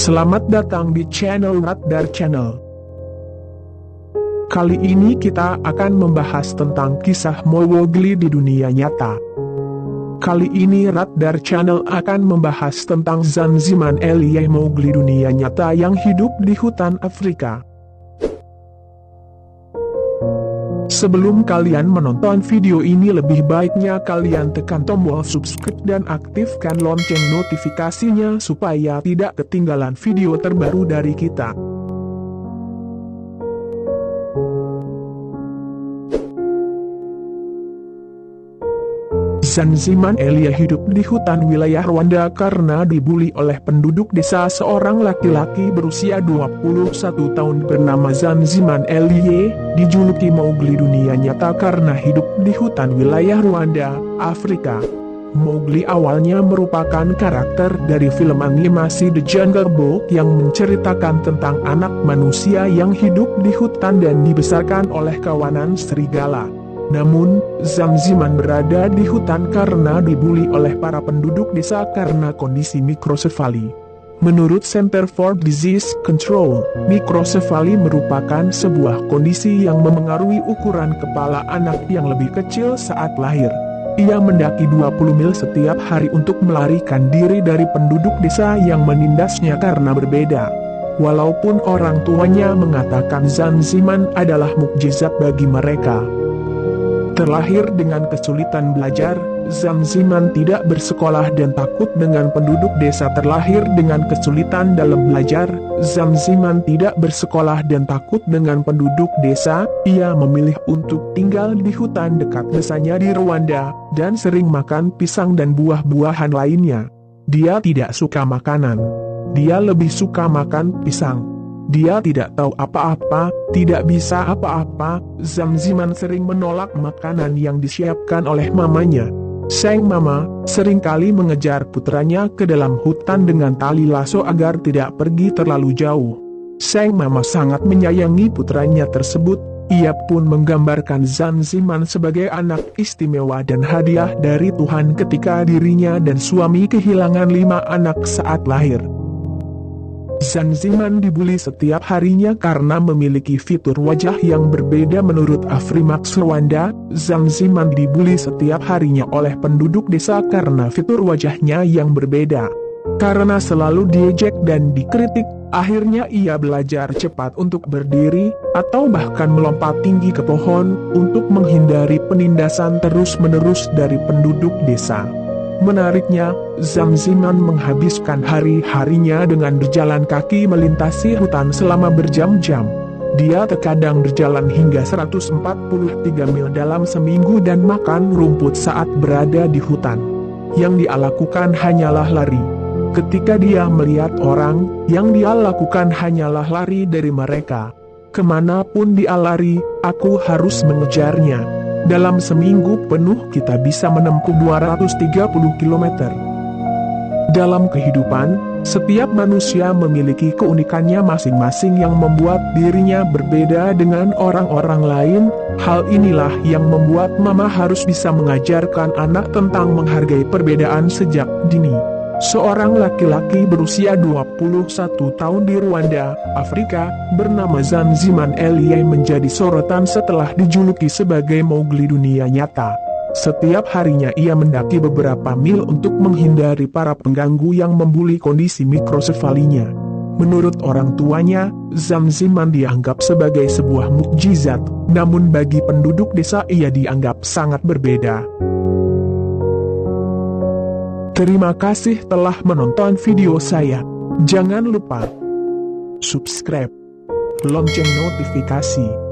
Selamat datang di channel Radar Channel. Kali ini kita akan membahas tentang kisah Mowgli di dunia nyata. Kali ini Radar Channel akan membahas tentang Zanziman alias Mowgli dunia nyata yang hidup di hutan Afrika. Sebelum kalian menonton video ini, lebih baiknya kalian tekan tombol subscribe dan aktifkan lonceng notifikasinya supaya tidak ketinggalan video terbaru dari kita. Zanziman alias hidup di hutan wilayah Rwanda karena dibuli oleh penduduk desa. Seorang laki-laki berusia 21 tahun bernama Zanziman alias dijuluki Mowgli dunia nyata karena hidup di hutan wilayah Rwanda, Afrika. Mowgli awalnya merupakan karakter dari film animasi The Jungle Book yang menceritakan tentang anak manusia yang hidup di hutan dan dibesarkan oleh kawanan serigala. Namun, Zanziman berada di hutan karena dibuli oleh para penduduk desa karena kondisi mikrosefali. Menurut Center for Disease Control, mikrosefali merupakan sebuah kondisi yang memengaruhi ukuran kepala anak yang lebih kecil saat lahir. Ia mendaki 20 mil setiap hari untuk melarikan diri dari penduduk desa yang menindasnya karena berbeda. Walaupun orang tuanya mengatakan Zanziman adalah mukjizat bagi mereka. Terlahir dengan kesulitan belajar, Zanziman tidak bersekolah dan takut dengan penduduk desa. Terlahir dengan kesulitan dalam belajar, Zanziman tidak bersekolah dan takut dengan penduduk desa. Ia memilih untuk tinggal di hutan dekat desanya di Rwanda, dan sering makan pisang dan buah-buahan lainnya. Dia tidak suka makanan. Dia lebih suka makan pisang. Dia tidak tahu apa-apa, tidak bisa apa-apa. Zanziman sering menolak makanan yang disiapkan oleh mamanya. Sang mama seringkali mengejar putranya ke dalam hutan dengan tali lasso agar tidak pergi terlalu jauh. Sang mama sangat menyayangi putranya tersebut. Ia pun menggambarkan Zanziman sebagai anak istimewa dan hadiah dari Tuhan ketika dirinya dan suami kehilangan 5 anak saat lahir. Zanziman dibuli setiap harinya karena memiliki fitur wajah yang berbeda. Menurut Afrimax Rwanda, Zanziman dibuli setiap harinya oleh penduduk desa karena fitur wajahnya yang berbeda. Karena selalu diejek dan dikritik, akhirnya ia belajar cepat untuk berdiri, atau bahkan melompat tinggi ke pohon, untuk menghindari penindasan terus-menerus dari penduduk desa. Menariknya, Zanziman menghabiskan hari-harinya dengan berjalan kaki melintasi hutan selama berjam-jam. Dia terkadang berjalan hingga 143 mil dalam seminggu dan makan rumput saat berada di hutan. Yang dia lakukan hanyalah lari. Ketika dia melihat orang, yang dia lakukan hanyalah lari dari mereka. Kemanapun dia lari, aku harus mengejarnya. Dalam seminggu penuh kita bisa menempuh 230 km. Dalam kehidupan, setiap manusia memiliki keunikannya masing-masing yang membuat dirinya berbeda dengan orang-orang lain. Hal inilah yang membuat mama harus bisa mengajarkan anak tentang menghargai perbedaan sejak dini. Seorang laki-laki berusia 21 tahun di Rwanda, Afrika, bernama Zanziman alias menjadi sorotan setelah dijuluki sebagai Mowgli dunia nyata. Setiap harinya ia mendaki beberapa mil untuk menghindari para pengganggu yang membuli kondisi mikrosefalinya. Menurut orang tuanya, Zanziman dianggap sebagai sebuah mukjizat, namun bagi penduduk desa ia dianggap sangat berbeda. Terima kasih telah menonton video saya. Jangan lupa subscribe, lonceng notifikasi.